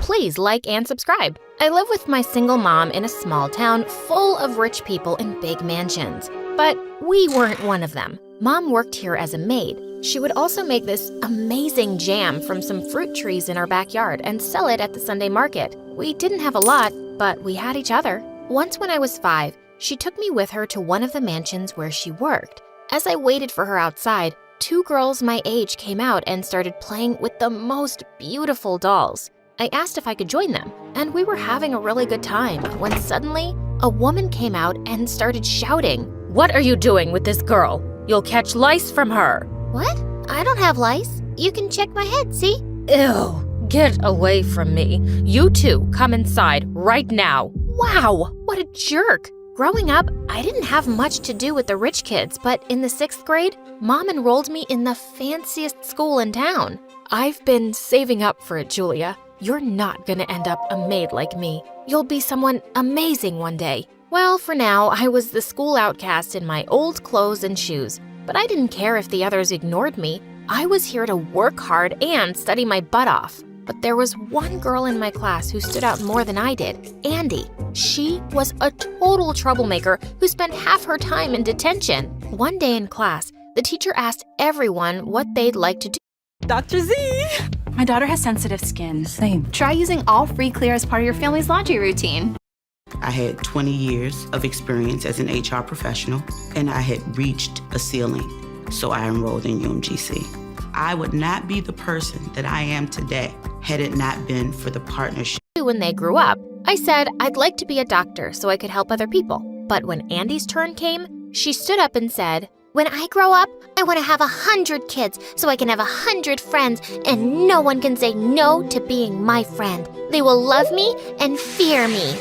please like and subscribe. I live with my single mom in a small town full of rich people in big mansions. But we weren't one of them. Mom worked here as a maid. She would also make this amazing jam from some fruit trees in our backyard and sell it at the Sunday market. We didn't have a lot, but we had each other. Once when I was 5, she took me with her to one of the mansions where she worked. As I waited for her outside, 2 girls my age came out and started playing with the most beautiful dolls. I asked if I could join them, and we were having a really good time when suddenly a woman came out and started shouting, "What are you doing with this girl? You'll catch lice from her." What? I don't have lice. You can check my head, see? Ew, get away from me. You two, come inside right now. Wow, what a jerk. Growing up, I didn't have much to do with the rich kids, but in the 6th grade, Mom enrolled me in the fanciest school in town. I've been saving up for it, Julia. You're not gonna end up a maid like me. You'll be someone amazing one day. Well, for now, I was the school outcast in my old clothes and shoes, but I didn't care if the others ignored me. I was here to work hard and study my butt off. But there was one girl in my class who stood out more than I did, Andy. She was a total troublemaker who spent half her time in detention. One day in class, the teacher asked everyone what they'd like to do. Dr. Z! My daughter has sensitive skin. Same. Try using All Free Clear as part of your family's laundry routine. I had 20 years of experience as an HR professional, and I had reached a ceiling, so I enrolled in UMGC. I would not be the person that I am today had it not been for the partnership. When they grew up, I said I'd like to be a doctor so I could help other people. But when Andy's turn came, she stood up and said, When I grow up, I want to have 100 kids so I can have 100 friends and no one can say no to being my friend. They will love me and fear me.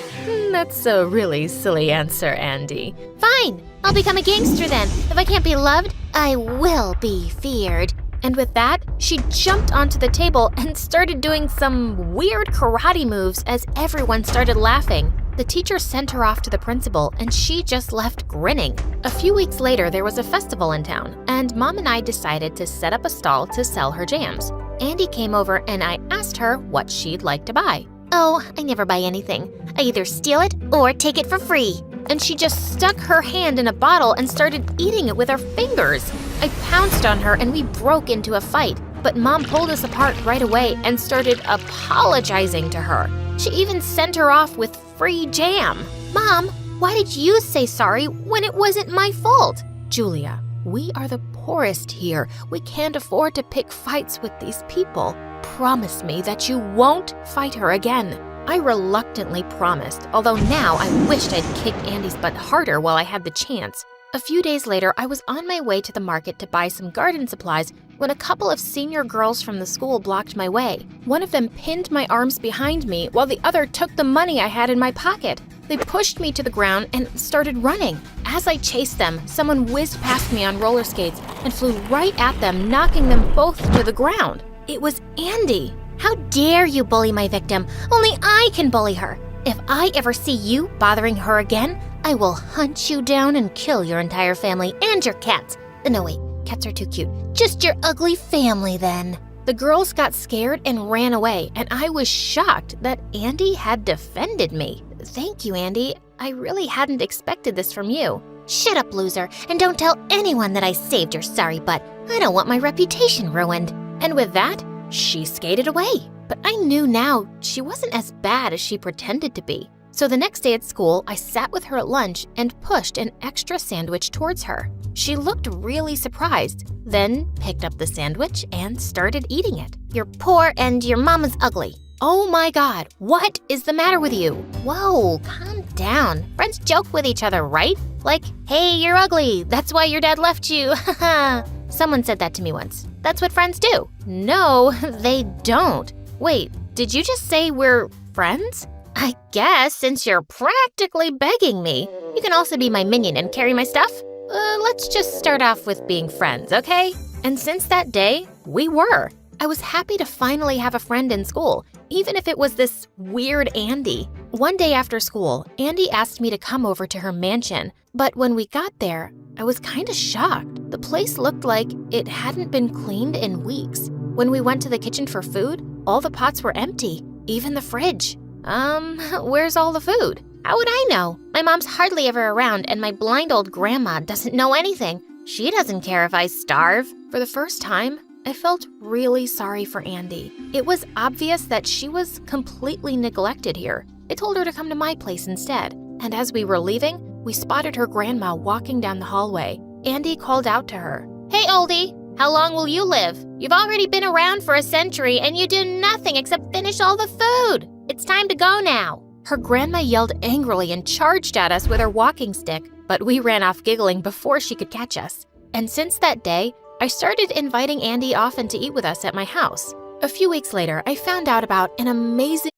That's a really silly answer, Andy. Fine, I'll become a gangster then. If I can't be loved, I will be feared. And with that, she jumped onto the table and started doing some weird karate moves as everyone started laughing. The teacher sent her off to the principal and she just left grinning. A few weeks later, there was a festival in town, and Mom and I decided to set up a stall to sell her jams. Andy came over and I asked her what she'd like to buy. Oh, I never buy anything. I either steal it or take it for free. And she just stuck her hand in a bottle and started eating it with her fingers. I pounced on her and we broke into a fight, but Mom pulled us apart right away and started apologizing to her. She even sent her off with free jam. Mom, why did you say sorry when it wasn't my fault? Julia, we are the poorest here. We can't afford to pick fights with these people. Promise me that you won't fight her again. I reluctantly promised, although now I wished I'd kicked Andy's butt harder while I had the chance. A few days later, I was on my way to the market to buy some garden supplies when a couple of senior girls from the school blocked my way. One of them pinned my arms behind me while the other took the money I had in my pocket. They pushed me to the ground and started running. As I chased them, someone whizzed past me on roller skates and flew right at them, knocking them both to the ground. It was Andy. How dare you bully my victim? Only I can bully her. If I ever see you bothering her again, I will hunt you down and kill your entire family and your cats. No, wait, cats are too cute. Just your ugly family, then. The girls got scared and ran away, and I was shocked that Andy had defended me. Thank you, Andy. I really hadn't expected this from you. Shut up, loser, and don't tell anyone that I saved your sorry butt. I don't want my reputation ruined. And with that, she skated away. But I knew now she wasn't as bad as she pretended to be. So the next day at school, I sat with her at lunch and pushed an extra sandwich towards her. She looked really surprised, then picked up the sandwich and started eating it. You're poor and your mama's ugly. Oh my God, what is the matter with you? Whoa, calm down. Friends joke with each other, right? Like, hey, you're ugly. That's why your dad left you. Haha. Someone said that to me once. That's what friends do. No, they don't. Wait, did you just say we're friends? I guess, since you're practically begging me. You can also be my minion and carry my stuff. Let's just start off with being friends, okay? And since that day, we were. I was happy to finally have a friend in school, even if it was this weird Andy. One day after school, Andy asked me to come over to her mansion, but when we got there, I was kind of shocked. The place looked like it hadn't been cleaned in weeks. When we went to the kitchen for food, all the pots were empty. even the fridge. Where's all the food? How would I know? My mom's hardly ever around, and my blind old grandma doesn't know anything. She doesn't care if I starve. For the first time, I felt really sorry for Andy. It was obvious that she was completely neglected here. I told her to come to my place instead, and as we were leaving, we spotted her grandma walking down the hallway. Andy called out to her. Hey, oldie, how long will you live? You've already been around for a century, and you do nothing except finish all the food. It's time to go now. Her grandma yelled angrily and charged at us with her walking stick, but we ran off giggling before she could catch us. And since that day, I started inviting Andy often to eat with us at my house. A few weeks later, I found out about an amazing...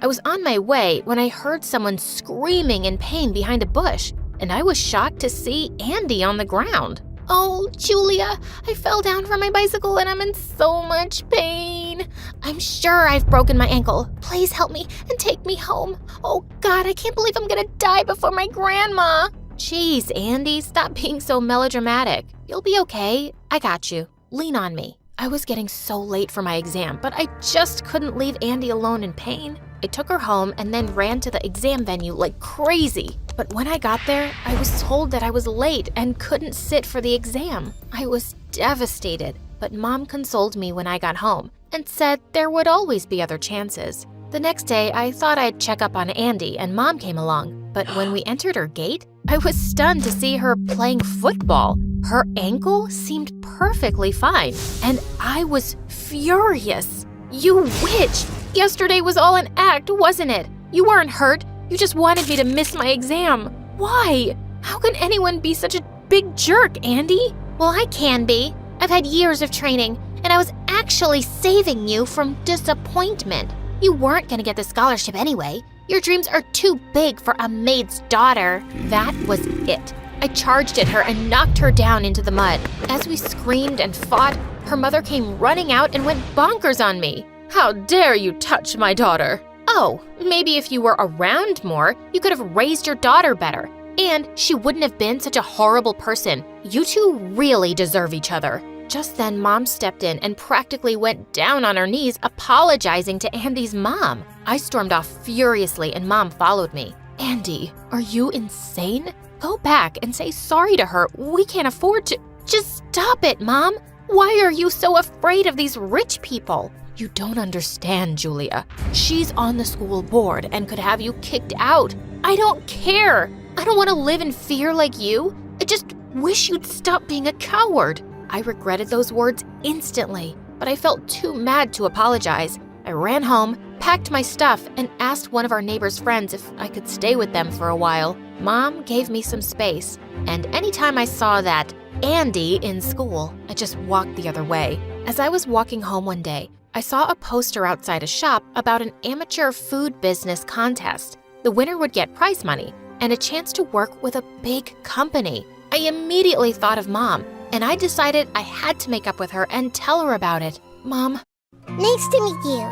I was on my way when I heard someone screaming in pain behind a bush, and I was shocked to see Andy on the ground. Oh, Julia, I fell down from my bicycle and I'm in so much pain. I'm sure I've broken my ankle. Please help me and take me home. Oh, God, I can't believe I'm gonna die before my grandma. Jeez, Andy, stop being so melodramatic. You'll be okay. I got you. Lean on me. I was getting so late for my exam, but I just couldn't leave Andy alone in pain. I took her home and then ran to the exam venue like crazy. But when I got there, I was told that I was late and couldn't sit for the exam. I was devastated, but Mom consoled me when I got home and said there would always be other chances. The next day, I thought I'd check up on Andy and Mom came along, but when we entered her gate, I was stunned to see her playing football. Her ankle seemed perfectly fine, and I was furious. You witch! Yesterday was all an act, wasn't it? You weren't hurt. You just wanted me to miss my exam. Why? How can anyone be such a big jerk, Andy? Well, I can be. I've had years of training, and I was actually saving you from disappointment. You weren't gonna get the scholarship anyway. Your dreams are too big for a maid's daughter. That was it. I charged at her and knocked her down into the mud. As we screamed and fought, her mother came running out and went bonkers on me. How dare you touch my daughter? Oh, maybe if you were around more, you could have raised your daughter better. And she wouldn't have been such a horrible person. You two really deserve each other. Just then, Mom stepped in and practically went down on her knees, apologizing to Andy's mom. I stormed off furiously and Mom followed me. Andy, are you insane? Go back and say sorry to her. We can't afford to. Just stop it, Mom. Why are you so afraid of these rich people? You don't understand, Julia. She's on the school board and could have you kicked out. I don't care. I don't want to live in fear like you. I just wish you'd stop being a coward. I regretted those words instantly, but I felt too mad to apologize. I ran home, packed my stuff, and asked one of our neighbor's friends if I could stay with them for a while. Mom gave me some space, and anytime I saw that Andy in school, I just walked the other way. As I was walking home one day, I saw a poster outside a shop about an amateur food business contest. The winner would get prize money and a chance to work with a big company. I immediately thought of Mom, and I decided I had to make up with her and tell her about it. Mom. Nice to meet you.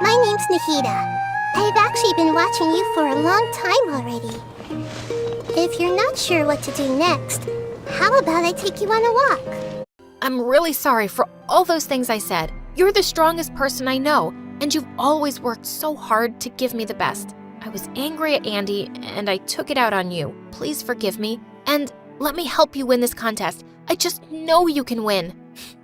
My name's Nahida. I've actually been watching you for a long time already. If you're not sure what to do next, how about I take you on a walk? I'm really sorry for all those things I said. You're the strongest person I know, and you've always worked so hard to give me the best. I was angry at Andy, and I took it out on you. Please forgive me, and let me help you win this contest. I just know you can win.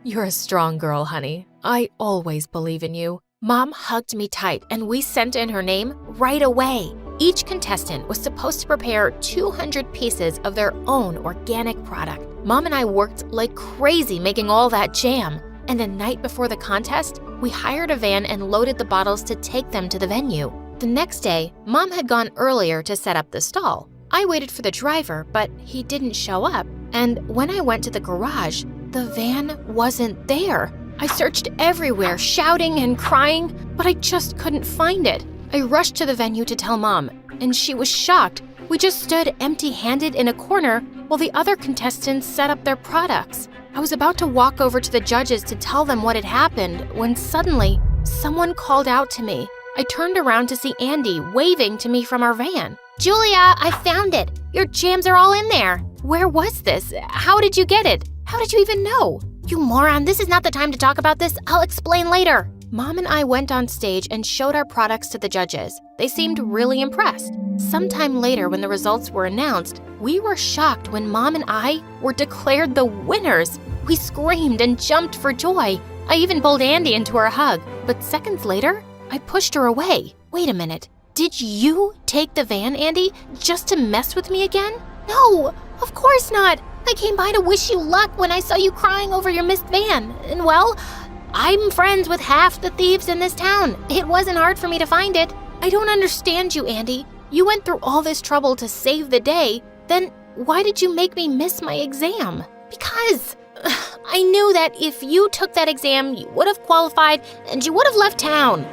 You're a strong girl, honey. I always believe in you. Mom hugged me tight, and we sent in her name right away. Each contestant was supposed to prepare 200 pieces of their own organic product. Mom and I worked like crazy making all that jam. And the night before the contest, we hired a van and loaded the bottles to take them to the venue. The next day, Mom had gone earlier to set up the stall. I waited for the driver, but he didn't show up. And when I went to the garage, the van wasn't there. I searched everywhere, shouting and crying, but I just couldn't find it. I rushed to the venue to tell Mom, and she was shocked. We just stood empty-handed in a corner while the other contestants set up their products. I was about to walk over to the judges to tell them what had happened when suddenly someone called out to me. I turned around to see Andy waving to me from our van. Julia, I found it. Your jams are all in there. Where was this? How did you get it? How did you even know? You moron, this is not the time to talk about this. I'll explain later. Mom and I went on stage and showed our products to the judges. They seemed really impressed. Sometime later, when the results were announced, we were shocked when Mom and I were declared the winners. We screamed and jumped for joy. I even pulled Andy into her hug, but seconds later, I pushed her away. Wait a minute. Did you take the van, Andy, just to mess with me again? No, of course not. I came by to wish you luck when I saw you crying over your missed van. And well, I'm friends with half the thieves in this town. It wasn't hard for me to find it. I don't understand you, Andy. You went through all this trouble to save the day. Then why did you make me miss my exam? Because I knew that if you took that exam, you would have qualified and you would have left town.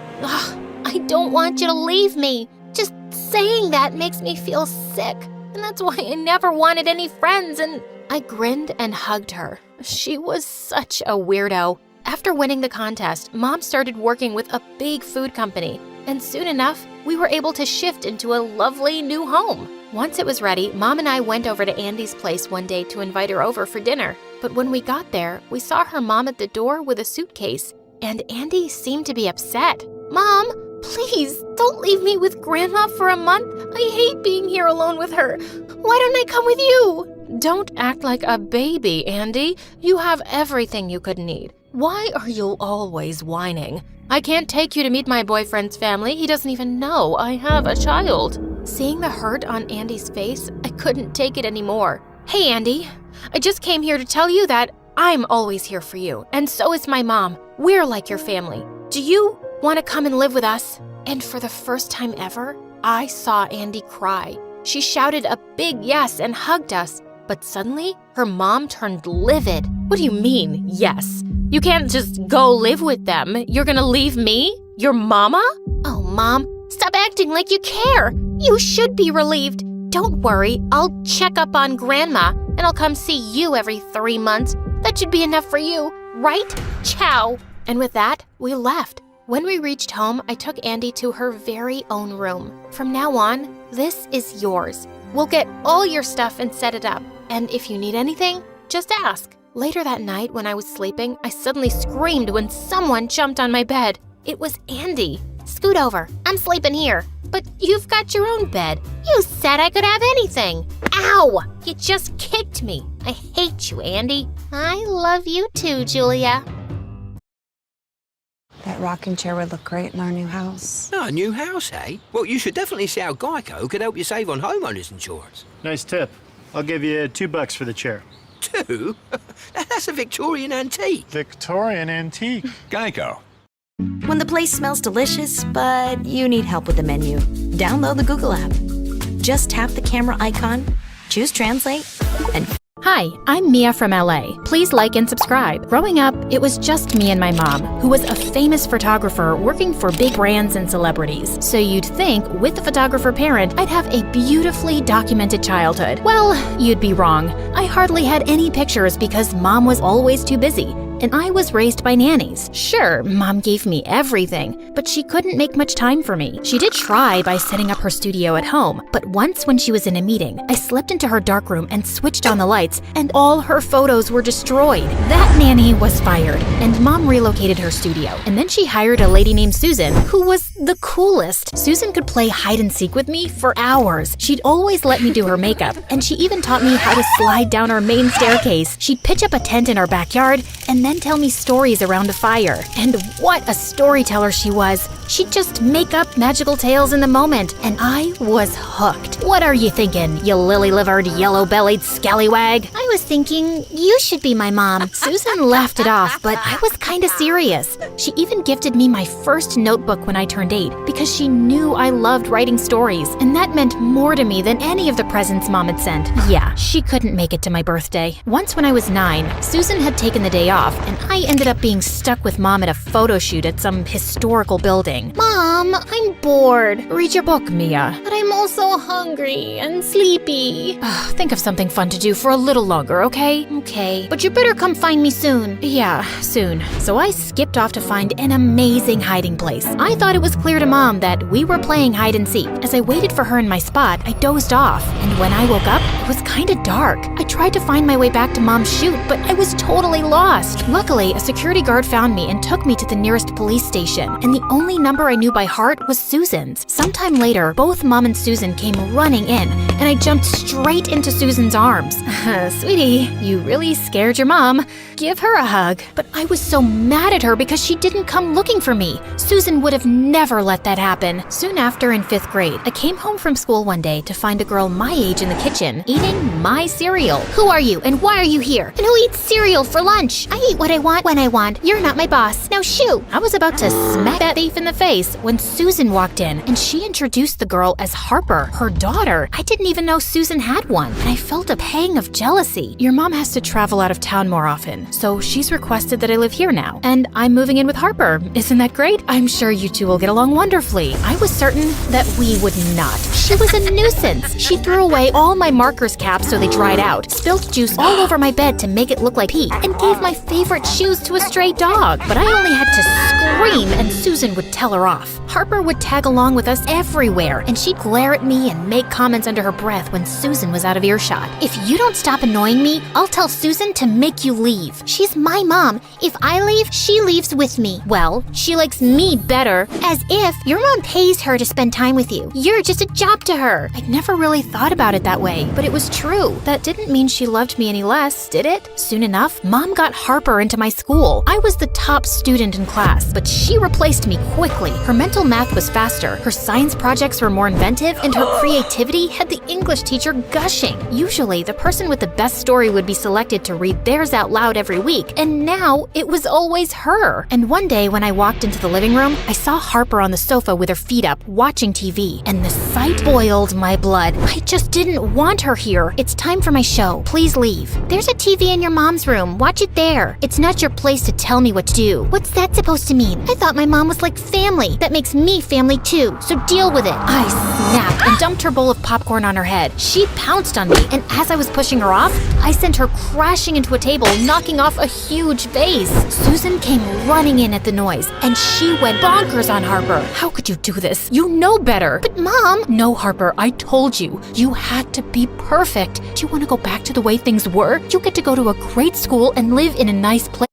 I don't want you to leave me. Just saying that makes me feel sick. And that's why I never wanted any friends. And I grinned and hugged her. She was such a weirdo. After winning the contest, Mom started working with a big food company. And soon enough, we were able to shift into a lovely new home. Once it was ready, Mom and I went over to Andy's place one day to invite her over for dinner. But when we got there, we saw her mom at the door with a suitcase. And Andy seemed to be upset. Mom, please don't leave me with Grandma for a month. I hate being here alone with her. Why don't I come with you? Don't act like a baby, Andy. You have everything you could need. Why are you always whining? I can't take you to meet my boyfriend's family. He doesn't even know I have a child. Seeing the hurt on Andy's face, I couldn't take it anymore. Hey, Andy, I just came here to tell you that I'm always here for you, and so is my mom. We're like your family. Do you want to come and live with us? And for the first time ever, I saw Andy cry. She shouted a big yes and hugged us. But suddenly, her mom turned livid. What do you mean, yes? You can't just go live with them. You're gonna leave me? Your mama? Oh, Mom, stop acting like you care. You should be relieved. Don't worry, I'll check up on Grandma and I'll come see you every 3 months. That should be enough for you, right? Ciao. And with that, we left. When we reached home, I took Andy to her very own room. From now on, this is yours. We'll get all your stuff and set it up. And if you need anything, just ask. Later that night, when I was sleeping, I suddenly screamed when someone jumped on my bed. It was Andy. Scoot over. I'm sleeping here. But you've got your own bed. You said I could have anything. Ow! You just kicked me. I hate you, Andy. I love you too, Julia. That rocking chair would look great in our new house. Oh, a new house, eh? Well, you should definitely see how Geico could help you save on homeowners insurance. Nice tip. I'll give you $2 for the chair. 2? That's a Victorian antique. Victorian antique. Geico. When the place smells delicious, but you need help with the menu, download the Google app. Just tap the camera icon, choose Translate, and Hi, I'm Mia from LA. Please like and subscribe. Growing up, it was just me and my mom, who was a famous photographer working for big brands and celebrities. So you'd think, with a photographer parent, I'd have a beautifully documented childhood. Well, you'd be wrong. I hardly had any pictures because mom was always too busy. And I was raised by nannies. Sure, mom gave me everything, but she couldn't make much time for me. She did try by setting up her studio at home, but once when she was in a meeting, I slipped into her darkroom and switched on the lights, and all her photos were destroyed. That nanny was fired, and mom relocated her studio. And then she hired a lady named Susan, who was the coolest. Susan could play hide and seek with me for hours. She'd always let me do her makeup, and she even taught me how to slide down our main staircase. She'd pitch up a tent in our backyard, and then tell me stories around a fire. And what a storyteller she was. She'd just make up magical tales in the moment, and I was hooked. What are you thinking, you lily-livered, yellow-bellied scallywag? I was thinking you should be my mom. Susan laughed it off, but I was kinda serious. She even gifted me my first notebook when I turned 8 because she knew I loved writing stories, and that meant more to me than any of the presents mom had sent. Yeah, she couldn't make it to my birthday. Once when I was 9, Susan had taken the day off, and I ended up being stuck with mom at a photo shoot at some historical building. Mom, I'm bored. Read your book, Mia. But I'm all so hungry and sleepy. Think of something fun to do for a little longer, okay? Okay, but you better come find me soon. Yeah, soon. So I skipped off to find an amazing hiding place. I thought it was clear to Mom that we were playing hide and seek. As I waited for her in my spot, I dozed off. And when I woke up, it was kinda dark. I tried to find my way back to Mom's chute, but I was totally lost. Luckily, a security guard found me and took me to the nearest police station. And the only number I knew by heart was Susan's. Sometime later, both Mom and Susan came running in, and I jumped straight into Susan's arms. Sweetie, you really scared your mom. Give her a hug. But I was so mad at her because she didn't come looking for me. Susan would have never let that happen. Soon after, in 5th grade, I came home from school one day to find a girl my age in the kitchen eating my cereal. Who are you and why are you here? And who eats cereal for lunch? I eat what I want when I want. You're not my boss. Now shoo! I was about to smack that thief in the face when Susan walked in, and she introduced the girl as Harper, her daughter. I didn't even know Susan had one, and I felt a pang of jealousy. Your mom has to travel out of town more often, so she's requested that I live here now, and I'm moving in with Harper. Isn't that great? I'm sure you two will get along wonderfully. I was certain that we would not. She was a nuisance. She threw away all my markers caps so they dried out, spilled juice all over my bed to make it look like pee, and gave my favorite shoes to a stray dog. But I only had to scream, and Susan would tell her off. Harper would tag along with us everywhere, and she'd glare at me and make comments under her breath when Susan was out of earshot. If you don't stop annoying me, I'll tell Susan to make you leave. She's my mom. If I leave, she leaves with me. Well, she likes me better. As if your mom pays her to spend time with you. You're just a job to her. I'd never really thought about it that way, but it was true. That didn't mean she loved me any less, did it? Soon enough, Mom got Harper into my school. I was the top student in class, but she replaced me quickly. Her mental math was faster, her science projects were more inventive, and her creativity had the English teacher gushing. Usually, the person with the best story would be selected to read theirs out loud every week, and now it was always her. And one day when I walked into the living room, I saw Harper on the sofa with her feet up, watching TV, and the sight boiled my blood. I just didn't want her here. It's time for my show. Please leave. There's a TV in your mom's room. Watch it there. It's not your place to tell me what to do. What's that supposed to mean? I thought my mom was like family. That makes me family too, so deal with it. I snapped and dumped her bowl of popcorn on her head. She pounced on me, and as I was pushing her off, I sent her crashing into a table, knocking off a huge vase. Susan came running in at the noise, and she went bonkers on Harper. How could you do this? You know better. But Mom... No, Harper, I told you. You had to be perfect. Do you want to go back to the way things were? You get to go to a great school and live in a nice place.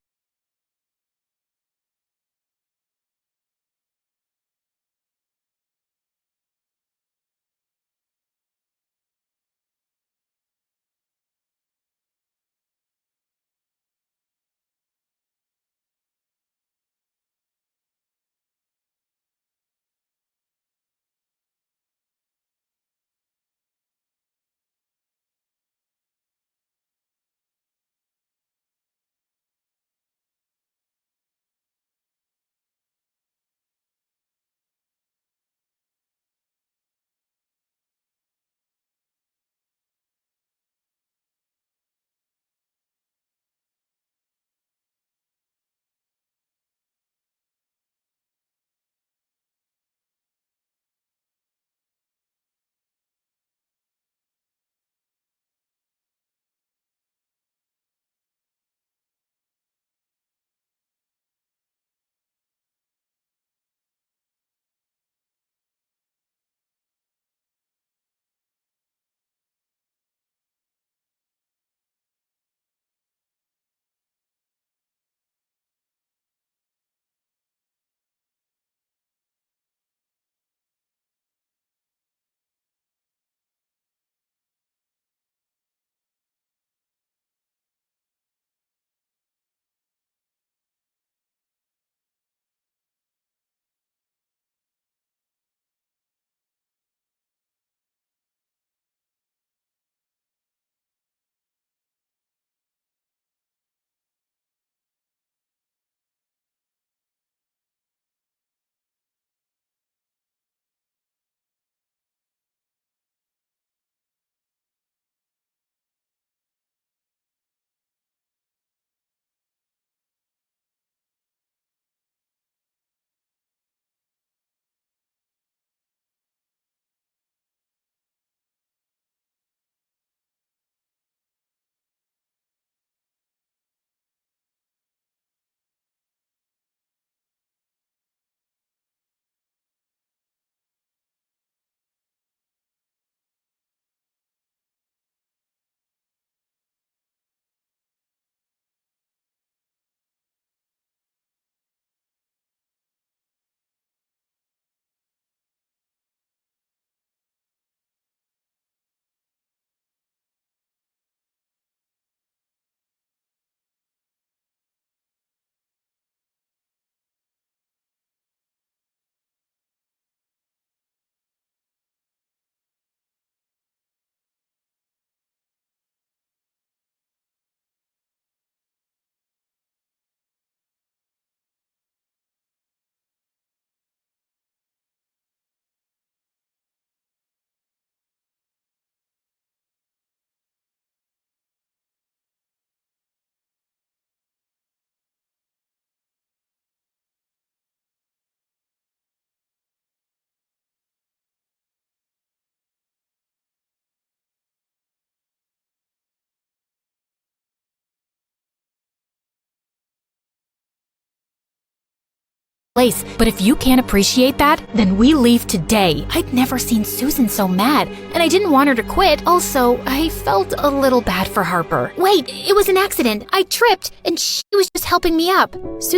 place. But if you can't appreciate that, then we leave today. I'd never seen Susan so mad, and I didn't want her to quit. Also, I felt a little bad for Harper. Wait, it was an accident. I tripped, and she was just helping me up. Susan